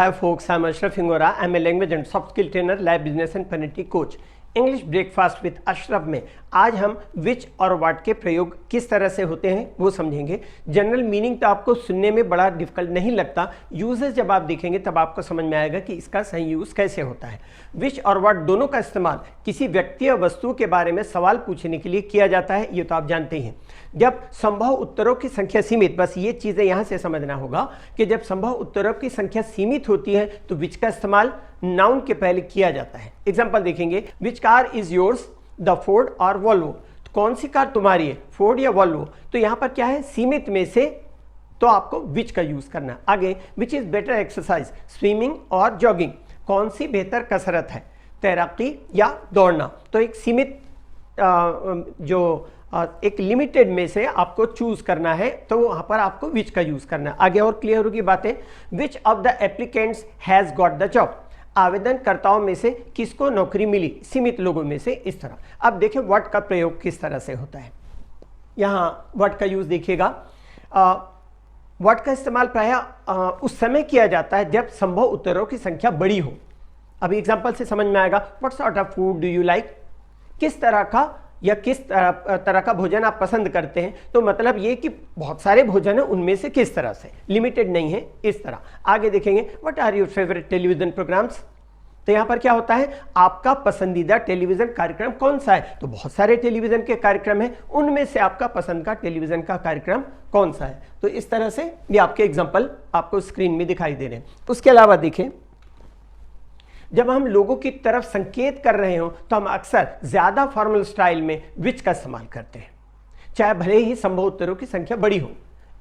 Hi folks, I'm Ashraf Hingora. I'm a language and soft skill trainer, live business and parenting coach. English breakfast with Ashraf में आज हम विच और what के प्रयोग किस तरह से होते हैं वो समझेंगे। जनरल मीनिंग तो आपको सुनने में बड़ा डिफिकल्ट नहीं लगता, यूजेस जब आप देखेंगे तब आपको समझ में आएगा कि इसका सही यूज कैसे होता है। विच और व्हाट दोनों का इस्तेमाल किसी व्यक्ति या वस्तु के बारे में सवाल पूछने के लिए किया जाता है, ये तो आप जानते हैं। जब संभव उत्तरों की संख्या सीमित, बस ये चीज़ें यहाँ से समझना होगा कि जब संभव उत्तरों की संख्या सीमित होती है तो विच का इस्तेमाल नाउन के पहले किया जाता है। एग्जाम्पल देखेंगे, which car is yours, the Ford और वॉल्वो। कौन सी कार तुम्हारी है, फोर्ड या वॉल्वो? तो यहाँ पर क्या है, सीमित में से, तो आपको विच का यूज करना है। आगे, which is better exercise, swimming और जॉगिंग। कौन सी बेहतर कसरत है, तैराकी या दौड़ना? तो एक सीमित एक लिमिटेड में से आपको चूज करना है, तो वहां पर आपको विच का यूज करना है। आगे और क्लियर होगी बातें। Which of the applicants has got the job, आवेदनकर्ताओं में से किसको नौकरी मिली, सीमित लोगों में से, इस तरह। अब देखें व्हाट का प्रयोग किस तरह से होता है। यहाँ व्हाट का यूज देखिएगा। व्हाट का इस्तेमाल प्रायः उस समय किया जाता है जब संभव उत्तरों की संख्या बड़ी हो। अभी एग्जाम्पल से समझ में आएगा। What sort of food do you like, किस तरह का या किस तरह का भोजन आप पसंद करते हैं। तो मतलब ये कि बहुत सारे भोजन है, उनमें से किस तरह से, लिमिटेड नहीं है, इस तरह। आगे देखेंगे, what are your favourite television programmes. तो यहाँ पर क्या होता है, आपका पसंदीदा टेलीविजन कार्यक्रम कौन सा है। तो बहुत सारे टेलीविजन के कार्यक्रम हैं, उनमें से आपका पसंद का टेलीविजन का कार्यक्रम कौन सा है। तो इस तरह से ये आपके एग्जाम्पल आपको स्क्रीन में दिखाई दे रहे हैं। उसके अलावा देखें, जब हम लोगों की तरफ संकेत कर रहे हो तो हम अक्सर ज्यादा फॉर्मल स्टाइल में विच का इस्तेमाल करते हैं, चाहे भले ही संभव उत्तरों की संख्या बड़ी हो।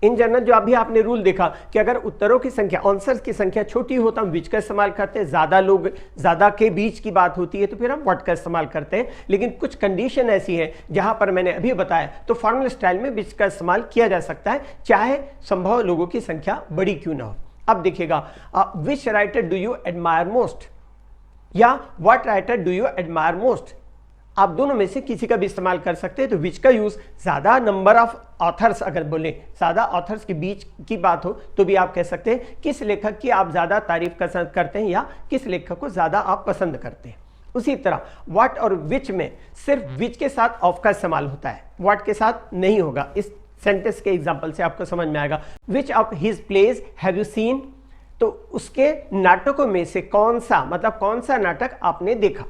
इन जनरल जो अभी आपने रूल देखा कि अगर उत्तरों की संख्या, आंसर्स की संख्या छोटी हो तो हम विच का इस्तेमाल करते हैं, ज्यादा के बीच की बात होती है तो फिर हम व्हाट का इस्तेमाल करते हैं। लेकिन कुछ कंडीशन ऐसी है जहां पर मैंने अभी बताया तो फॉर्मल स्टाइल में विच का इस्तेमाल किया जा सकता है, चाहे संभव लोगों की संख्या बड़ी क्यों ना हो। अब देखिएगा, which writer do you admire most या what writer do you admire most, आप दोनों में से किसी का भी इस्तेमाल कर सकते हैं। तो विच का यूज ज्यादा नंबर ऑफ ऑथर्स, अगर बोले ज्यादा ऑथर्स के बीच की बात हो तो भी आप कह सकते हैं किस लेखक की आप ज्यादा तारीफ करते हैं या किस लेखक को ज्यादा आप पसंद करते हैं। उसी तरह व्हाट और विच में सिर्फ विच के साथ ऑफ का इस्तेमाल होता है, व्हाट के साथ नहीं होगा। इस सेंटेंस के एग्जाम्पल से आपको समझ में आएगा। Which of his plays have you seen, तो उसके नाटकों में से कौन सा, मतलब कौन सा नाटक आपने देखा।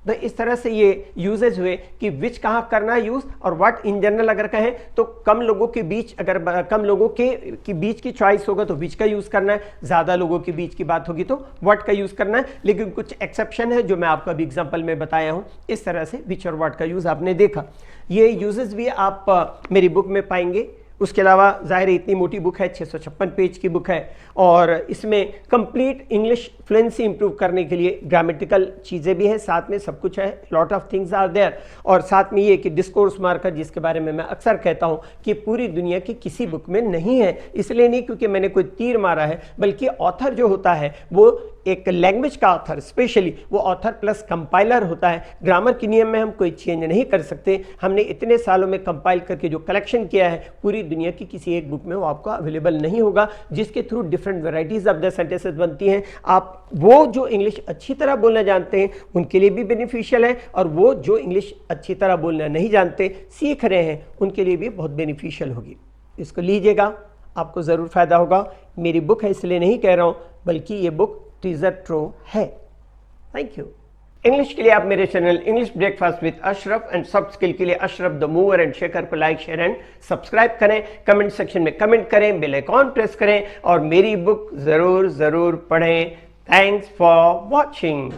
तो इस तरह से ये यूजेज हुए कि विच कहाँ करना है यूज, और व्हाट इन जनरल अगर कहें तो कम लोगों के बीच, अगर कम लोगों के बीच की चॉइस होगा तो विच का यूज करना है, ज्यादा लोगों के बीच की बात होगी तो व्हाट का यूज करना है। लेकिन कुछ एक्सेप्शन है जो मैं आपको अभी एग्जाम्पल में बताया हूँ। इस तरह से विच और व्हाट का यूज आपने देखा। ये यूजेस भी आप मेरी बुक में पाएंगे। उसके अलावा जाहिर है इतनी मोटी बुक है, 656 पेज की बुक है, और इसमें कंप्लीट इंग्लिश फ्लुएंसी इंप्रूव करने के लिए ग्रामेटिकल चीज़ें भी हैं, साथ में सब कुछ है, lot of things are there. और साथ में ये कि डिस्कोर्स मार्कर, जिसके बारे में मैं अक्सर कहता हूँ कि पूरी दुनिया की किसी बुक में नहीं है। इसलिए नहीं क्योंकि मैंने कोई तीर मारा है, बल्कि ऑथर जो होता है वो एक लैंग्वेज का ऑथर, स्पेशली वो ऑथर प्लस कंपाइलर होता है। ग्रामर के नियम में हम कोई चेंज नहीं कर सकते। हमने इतने सालों में कंपाइल करके जो कलेक्शन किया है, पूरी दुनिया की किसी एक बुक में वो आपको अवेलेबल नहीं होगा, जिसके through different varieties of the sentences बनती हैं। आप वो जो इंग्लिश अच्छी तरह बोलना जानते हैं उनके लिए भी बेनिफिशियल है, और वो जो इंग्लिश अच्छी तरह बोलना नहीं जानते, सीख रहे हैं, उनके लिए भी बहुत बेनिफिशियल होगी। इसको लीजिएगा, आपको ज़रूर फ़ायदा होगा। मेरी बुक है इसलिए नहीं कह रहा हूँ, बल्कि ये बुक ट्रेजर ट्रोव है। Thank you. इंग्लिश के लिए आप मेरे channel English breakfast with Ashraf and soft skill के लिए Ashraf the mover and shaker को लाइक, शेयर एंड सब्सक्राइब करें। कमेंट सेक्शन में कमेंट करें, बेल आइकॉन प्रेस करें और मेरी बुक जरूर पढ़ें। Thanks for watching.